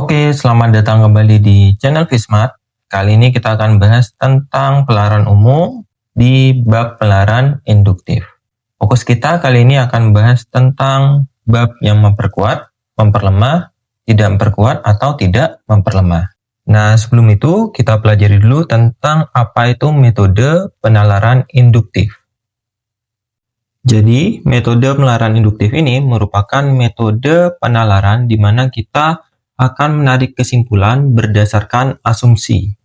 Oke, selamat datang kembali di channel Fismat. Kali ini kita akan bahas tentang pelaran umum di bab pelaran induktif. Fokus kita kali ini akan bahas tentang bab yang memperkuat, memperlemah, tidak memperkuat, atau tidak memperlemah. Nah, sebelum itu kita pelajari dulu tentang apa itu metode penalaran induktif. Jadi, metode penalaran induktif ini merupakan metode penalaran di mana kita akan menarik kesimpulan berdasarkan asumsi.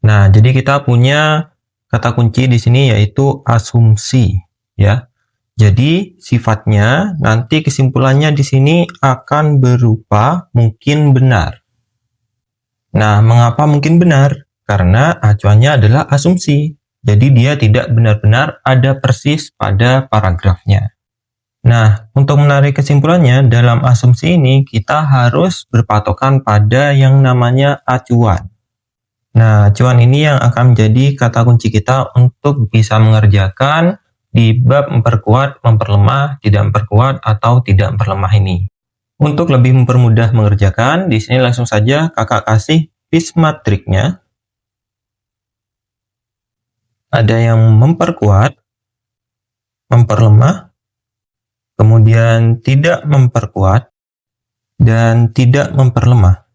Nah, jadi kita punya kata kunci di sini yaitu asumsi, ya. Jadi, sifatnya nanti kesimpulannya di sini akan berupa mungkin benar. Nah, mengapa mungkin benar? Karena acuannya adalah asumsi. Jadi, dia tidak benar-benar ada persis pada paragrafnya. Nah, untuk menarik kesimpulannya, dalam asumsi ini kita harus berpatokan pada yang namanya acuan. Nah, acuan ini yang akan menjadi kata kunci kita untuk bisa mengerjakan di bab memperkuat, memperlemah, tidak memperkuat, atau tidak memperlemah ini. Untuk lebih mempermudah mengerjakan, di sini langsung saja kakak kasih Fismat triknya. Ada yang memperkuat, memperlemah, kemudian tidak memperkuat, dan tidak memperlemah.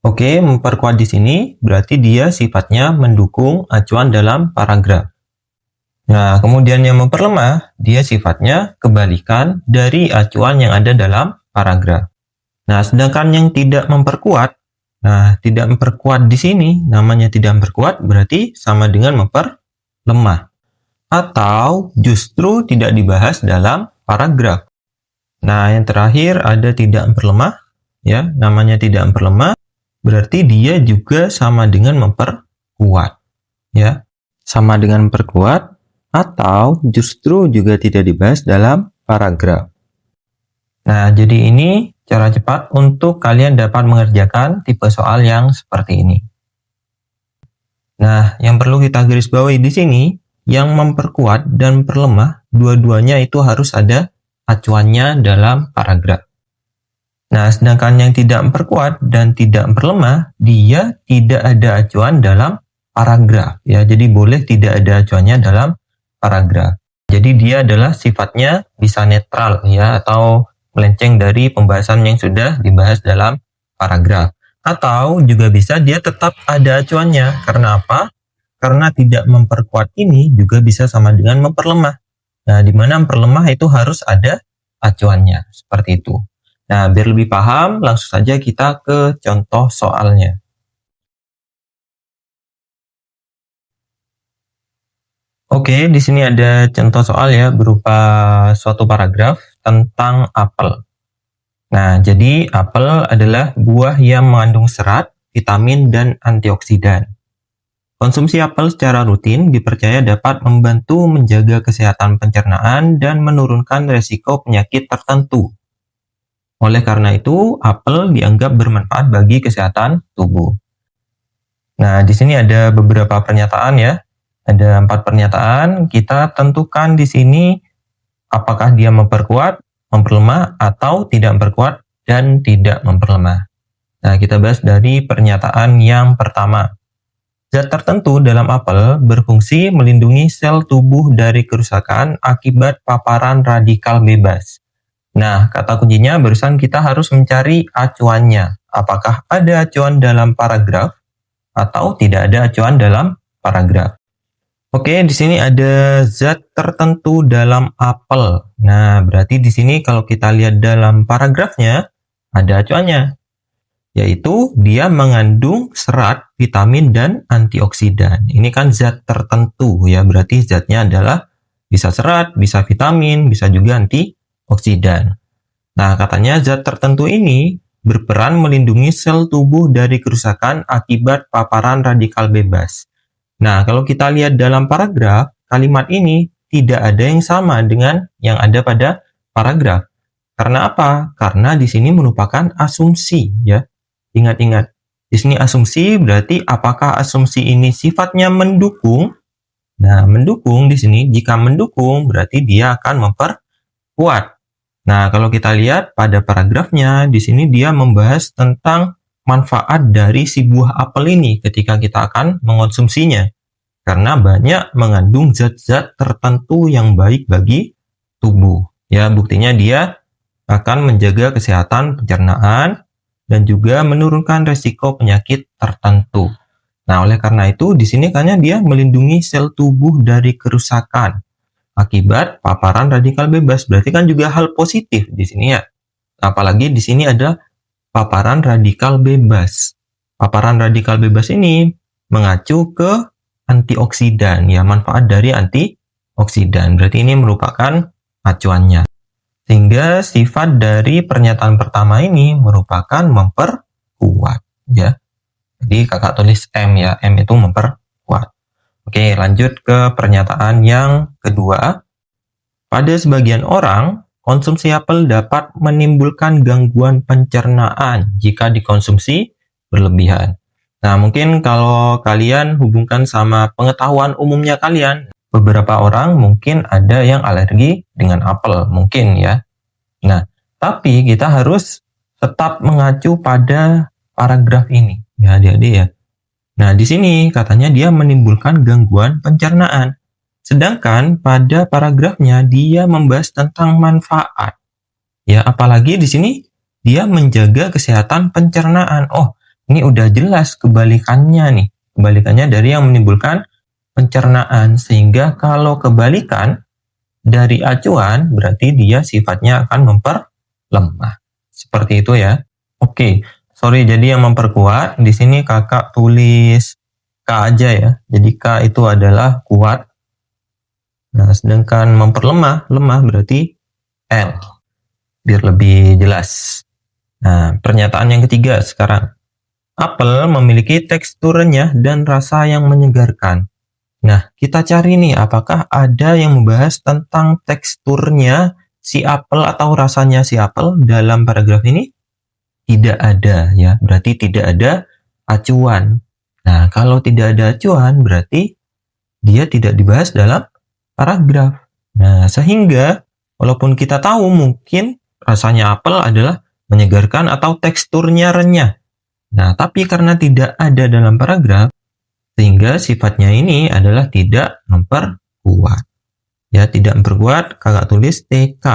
Oke, memperkuat di sini berarti dia sifatnya mendukung acuan dalam paragraf. Nah, kemudian yang memperlemah, dia sifatnya kebalikan dari acuan yang ada dalam paragraf. Nah, sedangkan yang tidak memperkuat, tidak memperkuat di sini, namanya tidak memperkuat berarti sama dengan memperlemah. Atau justru tidak dibahas dalam paragraf. Nah, yang terakhir ada tidak memperlemah, ya, namanya tidak memperlemah, berarti dia juga sama dengan memperkuat, ya, sama dengan memperkuat, atau justru juga tidak dibahas dalam paragraf. Nah, jadi ini cara cepat untuk kalian dapat mengerjakan tipe soal yang seperti ini. Nah, yang perlu kita garis bawahi di sini, yang memperkuat dan memperlemah, dua-duanya itu harus ada acuannya dalam paragraf. Nah, sedangkan yang tidak memperkuat dan tidak memperlemah, dia tidak ada acuan dalam paragraf. Ya, jadi boleh tidak ada acuannya dalam paragraf. Jadi dia adalah sifatnya bisa netral, ya, atau melenceng dari pembahasan yang sudah dibahas dalam paragraf. Atau juga bisa dia tetap ada acuannya. Karena apa? Karena tidak memperkuat ini juga bisa sama dengan memperlemah. Nah, di mana memperlemah itu harus ada acuannya, seperti itu. Nah, biar lebih paham, langsung saja kita ke contoh soalnya. Oke, di sini ada contoh soal ya, berupa suatu paragraf tentang apel. Nah, jadi apel adalah buah yang mengandung serat, vitamin, dan antioksidan. Konsumsi apel secara rutin dipercaya dapat membantu menjaga kesehatan pencernaan dan menurunkan resiko penyakit tertentu. Oleh karena itu, apel dianggap bermanfaat bagi kesehatan tubuh. Nah, di sini ada beberapa pernyataan ya. Ada 4 pernyataan. Kita tentukan di sini apakah dia memperkuat, memperlemah, atau tidak memperkuat dan tidak memperlemah. Nah, kita bahas dari pernyataan yang pertama. Zat tertentu dalam apel berfungsi melindungi sel tubuh dari kerusakan akibat paparan radikal bebas. Nah, kata kuncinya barusan kita harus mencari acuannya. Apakah ada acuan dalam paragraf atau tidak ada acuan dalam paragraf. Oke, di sini ada zat tertentu dalam apel. Nah, berarti di sini kalau kita lihat dalam paragrafnya ada acuannya, yaitu dia mengandung serat, vitamin, dan antioksidan. Ini kan zat tertentu ya, berarti zatnya adalah bisa serat, bisa vitamin, bisa juga antioksidan. Nah, katanya zat tertentu ini berperan melindungi sel tubuh dari kerusakan akibat paparan radikal bebas. Nah, kalau kita lihat dalam paragraf, kalimat ini tidak ada yang sama dengan yang ada pada paragraf. Karena apa? Karena di sini merupakan asumsi ya. Ingat-ingat, di sini asumsi berarti apakah asumsi ini sifatnya mendukung? Nah, mendukung di sini, jika mendukung berarti dia akan memperkuat. Nah, kalau kita lihat pada paragrafnya, di sini dia membahas tentang manfaat dari si buah apel ini ketika kita akan mengonsumsinya. Karena banyak mengandung zat-zat tertentu yang baik bagi tubuh. Ya, buktinya dia akan menjaga kesehatan pencernaan dan juga menurunkan resiko penyakit tertentu. Nah, oleh karena itu di sini karena dia melindungi sel tubuh dari kerusakan akibat paparan radikal bebas. Berarti kan juga hal positif di sini ya. Apalagi di sini ada paparan radikal bebas. Paparan radikal bebas ini mengacu ke antioksidan ya, manfaat dari antioksidan. Berarti ini merupakan acuannya. Sehingga sifat dari pernyataan pertama ini merupakan memperkuat ya. Jadi kakak tulis M ya, M itu memperkuat. Oke, lanjut ke pernyataan yang kedua. Pada sebagian orang, konsumsi apel dapat menimbulkan gangguan pencernaan jika dikonsumsi berlebihan. Nah, mungkin kalau kalian hubungkan sama pengetahuan umumnya kalian, beberapa orang mungkin ada yang alergi dengan apel, mungkin ya. Nah, tapi kita harus tetap mengacu pada paragraf ini, ya adik-adik ya. Nah, di sini katanya dia menimbulkan gangguan pencernaan. Sedangkan pada paragrafnya dia membahas tentang manfaat. Ya, apalagi di sini dia menjaga kesehatan pencernaan. Oh, ini udah jelas kebalikannya nih. Kebalikannya dari yang menimbulkan pencernaan. Sehingga kalau kebalikan dari acuan, berarti dia sifatnya akan memperlemah. Seperti itu ya. Oke, sorry, jadi yang memperkuat, di sini kakak tulis K aja ya. Jadi K itu adalah kuat. Nah, sedangkan memperlemah, lemah berarti L. Biar lebih jelas. Nah, pernyataan yang ketiga sekarang. Apel memiliki tekstur renyah dan rasa yang menyegarkan. Nah, kita cari nih apakah ada yang membahas tentang teksturnya si apel atau rasanya si apel dalam paragraf ini? Tidak ada ya, berarti tidak ada acuan. Nah, kalau tidak ada acuan berarti dia tidak dibahas dalam paragraf. Nah, sehingga walaupun kita tahu mungkin rasanya apel adalah menyegarkan atau teksturnya renyah. Nah, tapi karena tidak ada dalam paragraf, sehingga sifatnya ini adalah tidak memperkuat. Ya, tidak memperkuat, kakak tulis TK.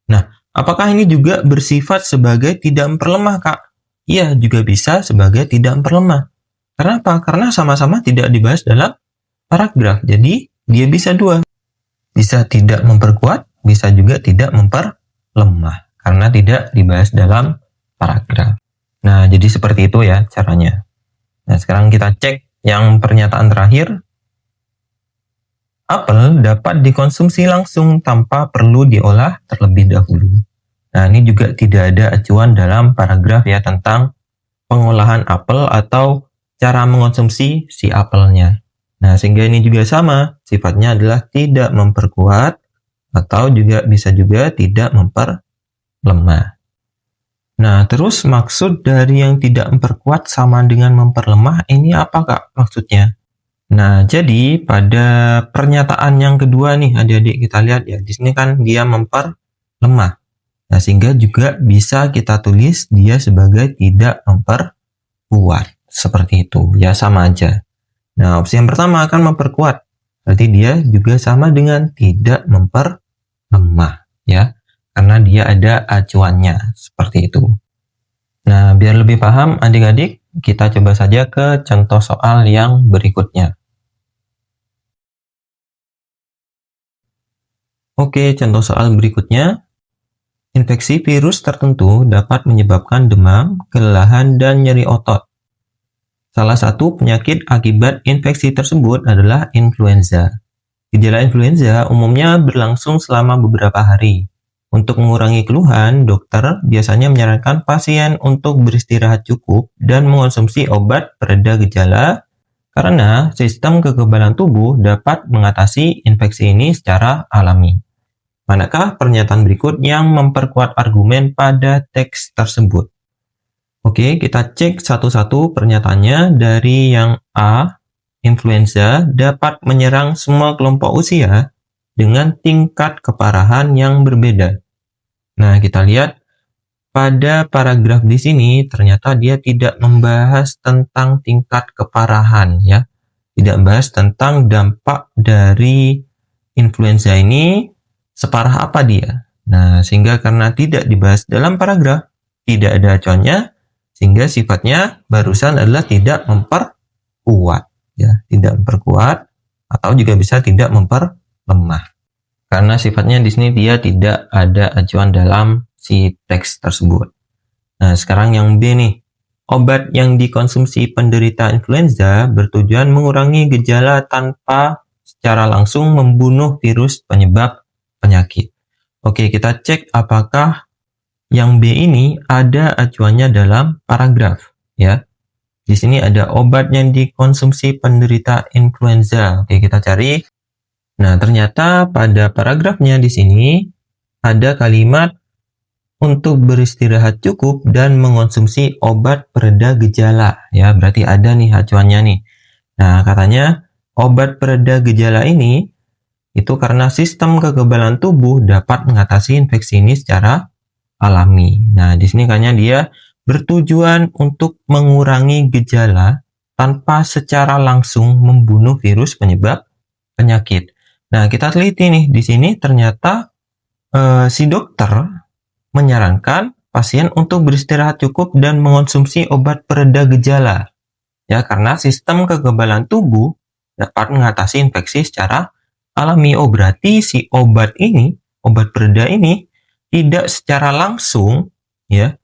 Nah, apakah ini juga bersifat sebagai tidak memperlemah, Kak? Iya, juga bisa sebagai tidak memperlemah. Kenapa? Karena sama-sama tidak dibahas dalam paragraf. Jadi, dia bisa dua. Bisa tidak memperkuat, bisa juga tidak memperlemah. Karena tidak dibahas dalam paragraf. Nah, jadi seperti itu ya caranya. Nah, sekarang kita cek yang pernyataan terakhir. Apel dapat dikonsumsi langsung tanpa perlu diolah terlebih dahulu. Nah, ini juga tidak ada acuan dalam paragraf ya tentang pengolahan apel atau cara mengonsumsi si apelnya. Nah, sehingga ini juga sama, sifatnya adalah tidak memperkuat atau juga bisa juga tidak memperlemah. Nah, terus maksud dari yang tidak memperkuat sama dengan memperlemah ini apa, Kak, maksudnya? Nah, jadi pada pernyataan yang kedua nih, adik-adik kita lihat ya, di sini kan dia memperlemah. Nah, sehingga juga bisa kita tulis dia sebagai tidak memperkuat. Seperti itu, ya sama aja. Nah, opsi yang pertama akan memperkuat. Berarti dia juga sama dengan tidak memperlemah, ya. Karena dia ada acuannya, seperti itu. Nah, biar lebih paham adik-adik, kita coba saja ke contoh soal yang berikutnya. Oke, contoh soal berikutnya. Infeksi virus tertentu dapat menyebabkan demam, kelelahan, dan nyeri otot. Salah satu penyakit akibat infeksi tersebut adalah influenza. Gejala influenza umumnya berlangsung selama beberapa hari. Untuk mengurangi keluhan, dokter biasanya menyarankan pasien untuk beristirahat cukup dan mengonsumsi obat pereda gejala karena sistem kekebalan tubuh dapat mengatasi infeksi ini secara alami. Manakah pernyataan berikut yang memperkuat argumen pada teks tersebut? Oke, kita cek satu-satu pernyataannya. Dari yang A, influenza dapat menyerang semua kelompok usia dengan tingkat keparahan yang berbeda. Nah, kita lihat pada paragraf di sini ternyata dia tidak membahas tentang tingkat keparahan ya. Tidak membahas tentang dampak dari influenza ini separah apa dia. Nah, sehingga karena tidak dibahas dalam paragraf, tidak ada acuannya, sehingga sifatnya barusan adalah tidak memperkuat ya, tidak memperkuat atau juga bisa tidak memperlemah. Karena sifatnya di sini dia tidak ada acuan dalam si teks tersebut. Nah, sekarang yang B nih. Obat yang dikonsumsi penderita influenza bertujuan mengurangi gejala tanpa secara langsung membunuh virus penyebab penyakit. Oke, kita cek apakah yang B ini ada acuannya dalam paragraf ya. Di sini ada obat yang dikonsumsi penderita influenza. Oke, kita cari. Nah, ternyata pada paragrafnya di sini ada kalimat untuk beristirahat cukup dan mengonsumsi obat pereda gejala. Ya, berarti ada nih acuannya nih. Nah, katanya obat pereda gejala ini itu karena sistem kekebalan tubuh dapat mengatasi infeksi ini secara alami. Nah, di sini kayaknya dia bertujuan untuk mengurangi gejala tanpa secara langsung membunuh virus penyebab penyakit. Nah, kita teliti nih, di sini ternyata si dokter menyarankan pasien untuk beristirahat cukup dan mengonsumsi obat pereda gejala. Ya, karena sistem kekebalan tubuh dapat mengatasi infeksi secara alami. Oh, berarti si obat ini, obat pereda ini tidak secara langsung ya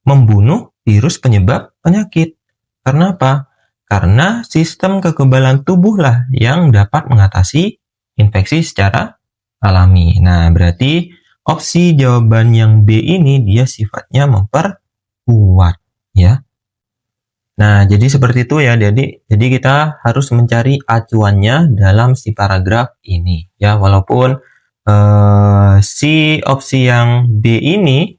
membunuh virus penyebab penyakit. Karena apa? Karena sistem kekebalan tubuhlah yang dapat mengatasi infeksi secara alami. Nah, berarti opsi jawaban yang B ini dia sifatnya memperkuat ya. Nah, jadi seperti itu ya. Jadi kita harus mencari acuannya dalam si paragraf ini ya. Walaupun si opsi yang B ini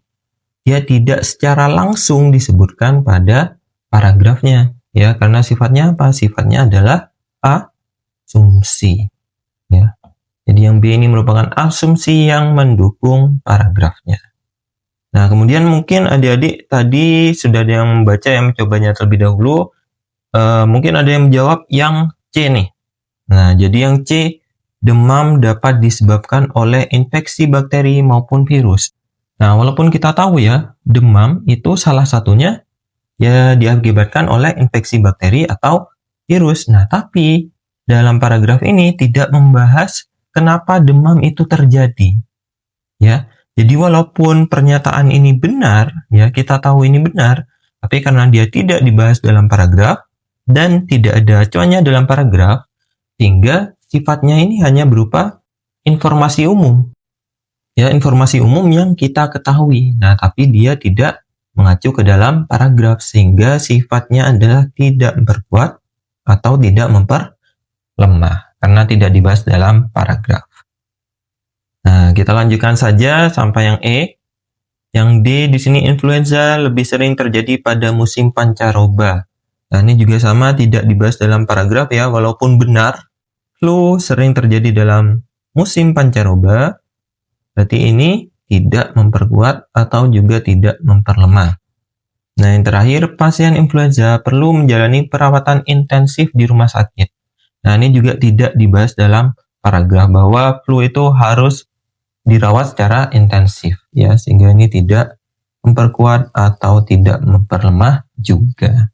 dia tidak secara langsung disebutkan pada paragrafnya ya, karena sifatnya apa? Sifatnya adalah asumsi ya. Jadi yang B ini merupakan asumsi yang mendukung paragrafnya. Nah, kemudian mungkin adik-adik tadi sudah ada yang membaca, yang mencobanya terlebih dahulu. Mungkin ada yang menjawab yang C nih. Nah, jadi yang C, demam dapat disebabkan oleh infeksi bakteri maupun virus. Nah, walaupun kita tahu ya, demam itu salah satunya ya diakibatkan oleh infeksi bakteri atau virus. Nah, tapi dalam paragraf ini tidak membahas kenapa demam itu terjadi. Ya, jadi walaupun pernyataan ini benar, ya kita tahu ini benar, tapi karena dia tidak dibahas dalam paragraf dan tidak ada acuannya dalam paragraf, sehingga sifatnya ini hanya berupa informasi umum. Ya, informasi umum yang kita ketahui. Nah, tapi dia tidak mengacu ke dalam paragraf, sehingga sifatnya adalah tidak memperkuat atau tidak memperlemah karena tidak dibahas dalam paragraf. Nah, kita lanjutkan saja sampai yang E. Yang D di sini, influenza lebih sering terjadi pada musim pancaroba. Nah, ini juga sama, tidak dibahas dalam paragraf ya, walaupun benar flu sering terjadi dalam musim pancaroba, berarti ini tidak memperkuat atau juga tidak memperlemah. Nah, yang terakhir, pasien influenza perlu menjalani perawatan intensif di rumah sakit. Nah, ini juga tidak dibahas dalam paragraf bahwa flu itu harus dirawat secara intensif ya, sehingga ini tidak memperkuat atau tidak memperlemah juga.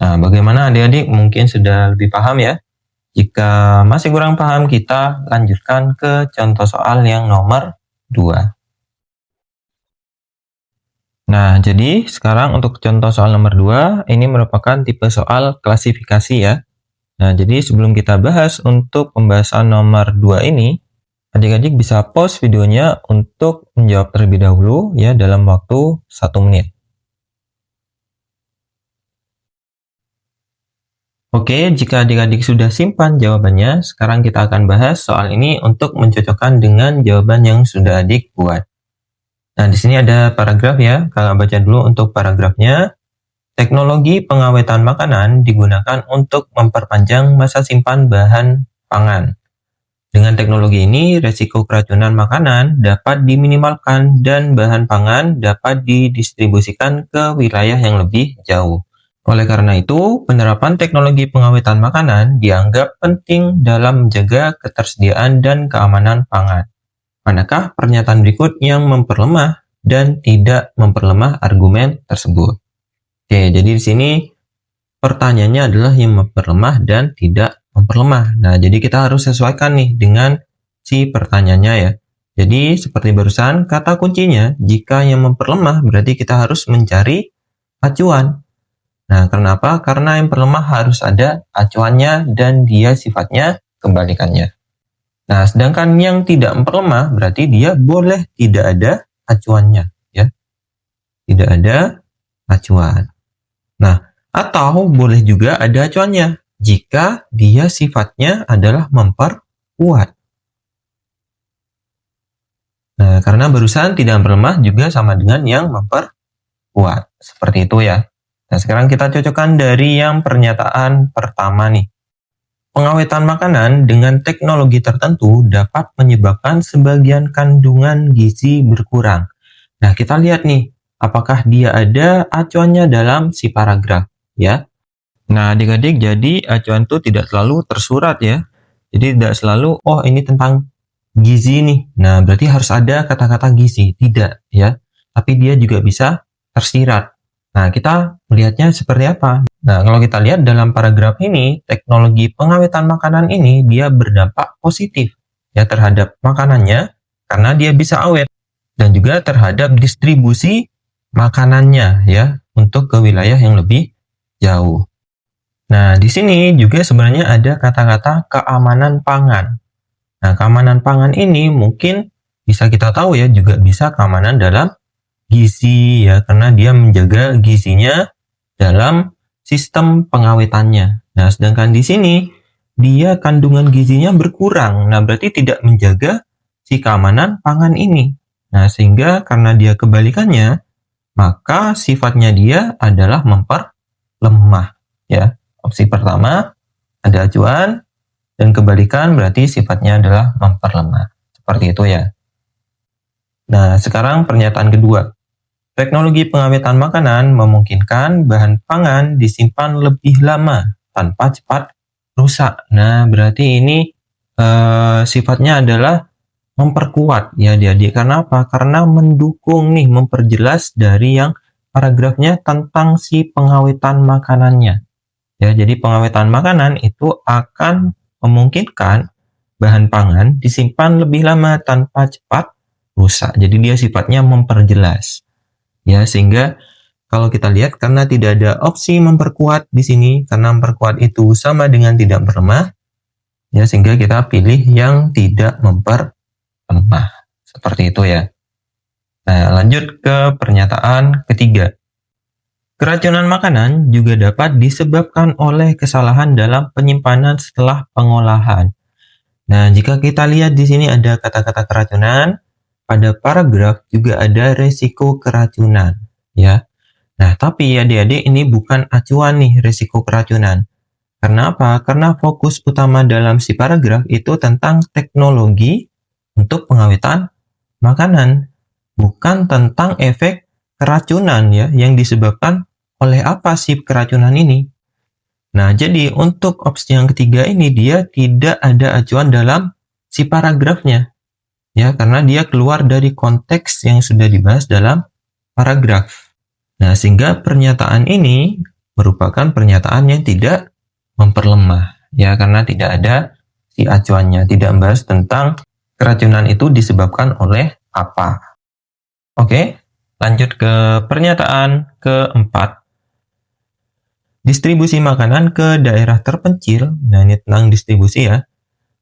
Nah, bagaimana adik-adik? Mungkin sudah lebih paham ya. Jika masih kurang paham, kita lanjutkan ke contoh soal yang nomor 2. Nah, jadi sekarang untuk contoh soal nomor 2, ini merupakan tipe soal klasifikasi ya. Nah, jadi sebelum kita bahas untuk pembahasan nomor 2 ini, adik-adik bisa pause videonya untuk menjawab terlebih dahulu ya dalam waktu 1 menit. Oke, jika adik-adik sudah simpan jawabannya, sekarang kita akan bahas soal ini untuk mencocokkan dengan jawaban yang sudah adik buat. Nah, di sini ada paragraf ya, kakak baca dulu untuk paragrafnya. Teknologi pengawetan makanan digunakan untuk memperpanjang masa simpan bahan pangan. Dengan teknologi ini, resiko keracunan makanan dapat diminimalkan dan bahan pangan dapat didistribusikan ke wilayah yang lebih jauh. Oleh karena itu, penerapan teknologi pengawetan makanan dianggap penting dalam menjaga ketersediaan dan keamanan pangan. Manakah pernyataan berikut yang memperlemah dan tidak memperlemah argumen tersebut? Oke, jadi di sini pertanyaannya adalah yang memperlemah dan tidak memperlemah. Nah, jadi kita harus sesuaikan nih dengan si pertanyaannya ya. Jadi seperti barusan, kata kuncinya jika yang memperlemah berarti kita harus mencari acuan. Nah, kenapa? Karena yang memperlemah harus ada acuannya dan dia sifatnya kebalikannya. Nah, sedangkan yang tidak memperlemah berarti dia boleh tidak ada acuannya, ya. Tidak ada acuan. Nah, atau boleh juga ada acuannya jika dia sifatnya adalah memperkuat. Nah, karena barusan tidak memperlemah juga sama dengan yang memperkuat. Seperti itu ya. Nah, sekarang kita cocokkan dari yang pernyataan pertama nih. Pengawetan makanan dengan teknologi tertentu dapat menyebabkan sebagian kandungan gizi berkurang. Nah, kita lihat nih, apakah dia ada acuannya dalam si paragraf, ya. Nah, adik-adik, jadi acuan itu tidak selalu tersurat ya. Jadi tidak selalu, oh ini tentang gizi nih. Nah, berarti harus ada kata-kata gizi. Tidak, ya. Tapi dia juga bisa tersirat. Nah, kita melihatnya seperti apa? Nah, kalau kita lihat dalam paragraf ini, teknologi pengawetan makanan ini dia berdampak positif ya terhadap makanannya karena dia bisa awet dan juga terhadap distribusi makanannya ya untuk ke wilayah yang lebih jauh. Nah, di sini juga sebenarnya ada kata-kata keamanan pangan. Nah, keamanan pangan ini mungkin bisa kita tahu ya juga bisa keamanan dalam gizi ya karena dia menjaga gizinya dalam sistem pengawetannya. Nah, sedangkan di sini dia kandungan gizinya berkurang. Nah, berarti tidak menjaga si keamanan pangan ini. Nah, sehingga karena dia kebalikannya, maka sifatnya dia adalah memperlemah ya. Opsi pertama ada acuan dan kebalikan berarti sifatnya adalah memperlemah. Seperti itu ya. Nah, sekarang pernyataan kedua. Teknologi pengawetan makanan memungkinkan bahan pangan disimpan lebih lama tanpa cepat rusak. Nah, berarti ini sifatnya adalah memperkuat ya adik-adik. Karena apa? Karena mendukung nih, memperjelas dari yang paragrafnya tentang si pengawetan makanannya. Ya, jadi pengawetan makanan itu akan memungkinkan bahan pangan disimpan lebih lama tanpa cepat rusak. Jadi dia sifatnya memperjelas. Ya, sehingga kalau kita lihat karena tidak ada opsi memperkuat di sini, karena memperkuat itu sama dengan tidak memperlemah, ya sehingga kita pilih yang tidak memperlemah. Seperti itu ya. Nah, lanjut ke pernyataan ketiga. Keracunan makanan juga dapat disebabkan oleh kesalahan dalam penyimpanan setelah pengolahan. Nah, jika kita lihat di sini ada kata-kata keracunan, pada paragraf juga ada resiko keracunan, ya. Nah, tapi adik-adik ini bukan acuan nih resiko keracunan. Karena apa? Karena fokus utama dalam si paragraf itu tentang teknologi untuk pengawetan makanan, bukan tentang efek keracunan ya yang disebabkan oleh apa si keracunan ini. Nah, jadi untuk opsi yang ketiga ini dia tidak ada acuan dalam si paragrafnya. Ya, karena dia keluar dari konteks yang sudah dibahas dalam paragraf. Nah, sehingga pernyataan ini merupakan pernyataan yang tidak memperlemah. Ya, karena tidak ada si acuannya, tidak membahas tentang keracunan itu disebabkan oleh apa. Oke, lanjut ke pernyataan keempat. Distribusi makanan ke daerah terpencil, nah ini tentang distribusi ya,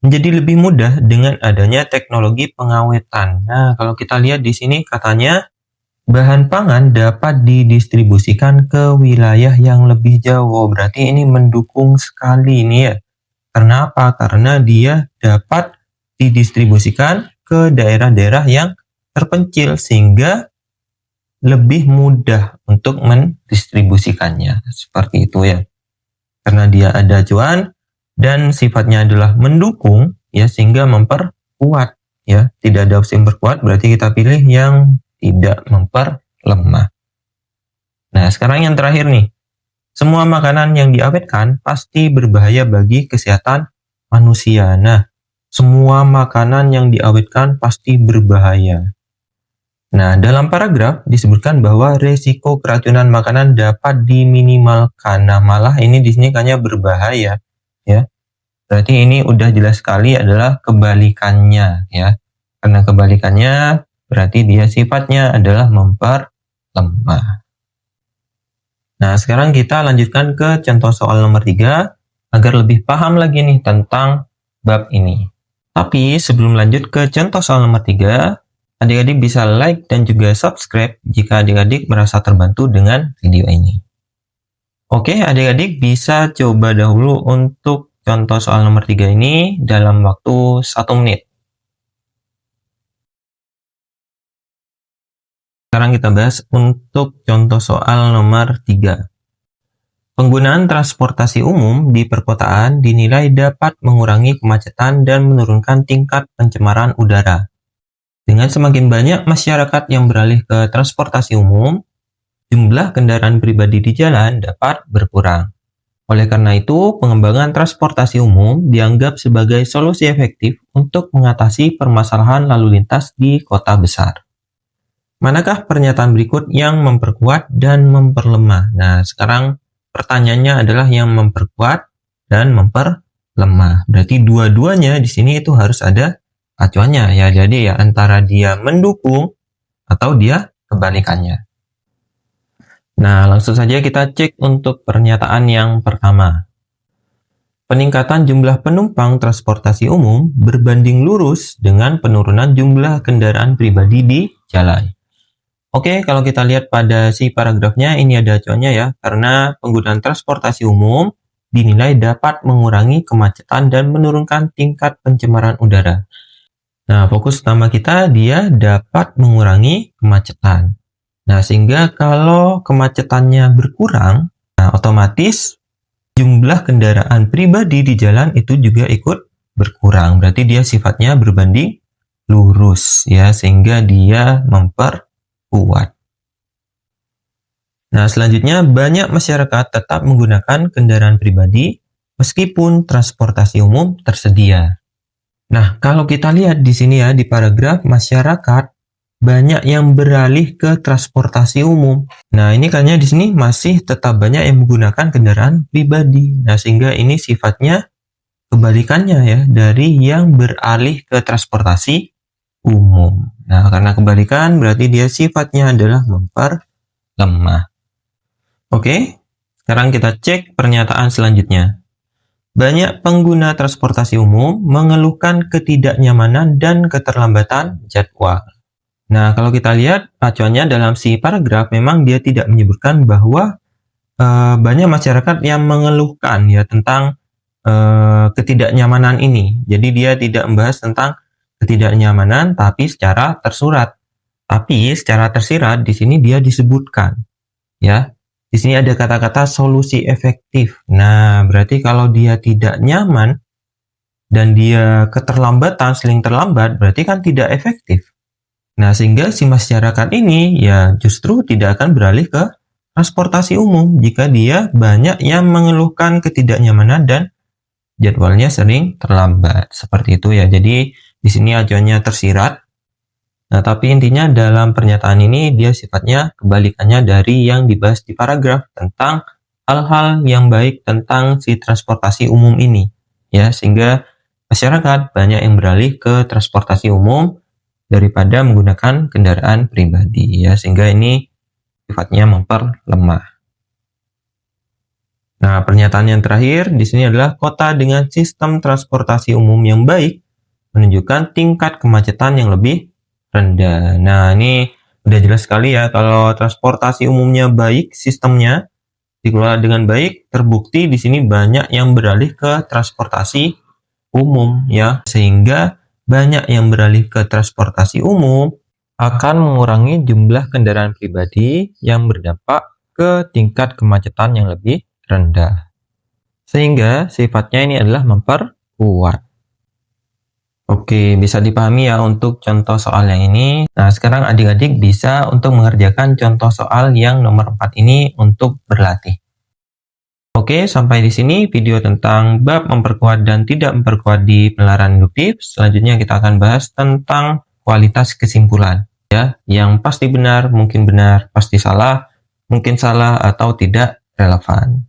menjadi lebih mudah dengan adanya teknologi pengawetan. Nah, kalau kita lihat di sini katanya bahan pangan dapat didistribusikan ke wilayah yang lebih jauh. Berarti ini mendukung sekali ini ya. Karena apa? Karena dia dapat didistribusikan ke daerah-daerah yang terpencil sehingga lebih mudah untuk mendistribusikannya. Seperti itu ya. Karena dia ada acuan dan sifatnya adalah mendukung, ya, sehingga memperkuat, ya. Tidak ada opsi memperkuat, berarti kita pilih yang tidak memperlemah. Nah, sekarang yang terakhir nih. Semua makanan yang diawetkan pasti berbahaya bagi kesehatan manusia. Nah, semua makanan yang diawetkan pasti berbahaya. Nah, dalam paragraf disebutkan bahwa resiko keracunan makanan dapat diminimalkan. Nah, malah ini di sini kayaknya berbahaya, ya. Berarti ini udah jelas sekali adalah kebalikannya, ya. Karena kebalikannya berarti dia sifatnya adalah memperlemah. Nah, sekarang kita lanjutkan ke contoh soal nomor 3 agar lebih paham lagi nih tentang bab ini. Tapi sebelum lanjut ke contoh soal nomor 3, adik-adik bisa like dan juga subscribe jika adik-adik merasa terbantu dengan video ini. Oke, adik-adik bisa coba dahulu untuk contoh soal nomor 3 ini dalam waktu 1 menit. Sekarang kita bahas untuk contoh soal nomor 3. Penggunaan transportasi umum di perkotaan dinilai dapat mengurangi kemacetan dan menurunkan tingkat pencemaran udara. Dengan semakin banyak masyarakat yang beralih ke transportasi umum, jumlah kendaraan pribadi di jalan dapat berkurang. Oleh karena itu, pengembangan transportasi umum dianggap sebagai solusi efektif untuk mengatasi permasalahan lalu lintas di kota besar. Manakah pernyataan berikut yang memperkuat dan memperlemah? Nah, sekarang pertanyaannya adalah yang memperkuat dan memperlemah. Berarti dua-duanya di sini itu harus ada acuannya, ya. Jadi ya antara dia mendukung atau dia kebalikannya. Nah, langsung saja kita cek untuk pernyataan yang pertama. Peningkatan jumlah penumpang transportasi umum berbanding lurus dengan penurunan jumlah kendaraan pribadi di jalan. Oke, kalau kita lihat pada si paragrafnya, ini ada acuannya ya, karena penggunaan transportasi umum dinilai dapat mengurangi kemacetan dan menurunkan tingkat pencemaran udara. Nah, fokus utama kita, dia dapat mengurangi kemacetan. Nah, sehingga kalau kemacetannya berkurang, nah otomatis jumlah kendaraan pribadi di jalan itu juga ikut berkurang. Berarti dia sifatnya berbanding lurus, ya, sehingga dia memperkuat. Nah, selanjutnya banyak masyarakat tetap menggunakan kendaraan pribadi meskipun transportasi umum tersedia. Nah, kalau kita lihat di sini ya di paragraf masyarakat banyak yang beralih ke transportasi umum. Nah, ini kayaknya di sini masih tetap banyak yang menggunakan kendaraan pribadi. Nah, sehingga ini sifatnya kebalikannya ya dari yang beralih ke transportasi umum. Nah, karena kebalikan berarti dia sifatnya adalah memperlemah. Oke, sekarang kita cek pernyataan selanjutnya. Banyak pengguna transportasi umum mengeluhkan ketidaknyamanan dan keterlambatan jadwal. Nah, kalau kita lihat acuannya dalam si paragraf memang dia tidak menyebutkan bahwa banyak masyarakat yang mengeluhkan ya tentang ketidaknyamanan ini. Jadi dia tidak membahas tentang ketidaknyamanan tapi secara tersurat. Tapi secara tersirat di sini dia disebutkan ya. Di sini ada kata-kata solusi efektif. Nah, berarti kalau dia tidak nyaman dan dia keterlambatan, sering terlambat, berarti kan tidak efektif. Nah, sehingga si masyarakat ini ya justru tidak akan beralih ke transportasi umum jika dia banyak yang mengeluhkan ketidaknyamanan dan jadwalnya sering terlambat. Seperti itu ya. Jadi di sini acuannya tersirat. Nah, tapi intinya dalam pernyataan ini dia sifatnya kebalikannya dari yang dibahas di paragraf tentang hal-hal yang baik tentang si transportasi umum ini. Ya, sehingga masyarakat banyak yang beralih ke transportasi umum daripada menggunakan kendaraan pribadi ya, sehingga ini sifatnya memperlemah. Nah, pernyataan yang terakhir di sini adalah kota dengan sistem transportasi umum yang baik menunjukkan tingkat kemacetan yang lebih rendah. Nah, ini udah jelas sekali ya kalau transportasi umumnya baik, sistemnya dikelola dengan baik, terbukti di sini banyak yang beralih ke transportasi umum ya, sehingga banyak yang beralih ke transportasi umum akan mengurangi jumlah kendaraan pribadi yang berdampak ke tingkat kemacetan yang lebih rendah. Sehingga sifatnya ini adalah memperkuat. Oke, bisa dipahami ya untuk contoh soal yang ini. Nah, sekarang adik-adik bisa untuk mengerjakan contoh soal yang nomor 4 ini untuk berlatih. Oke, sampai di sini video tentang bab memperkuat dan tidak memperkuat di penelaran induktif. Selanjutnya kita akan bahas tentang kualitas kesimpulan. Ya, yang pasti benar, pasti salah, mungkin salah atau tidak relevan.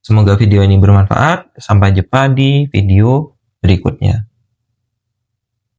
Semoga video ini bermanfaat. Sampai jumpa di video berikutnya.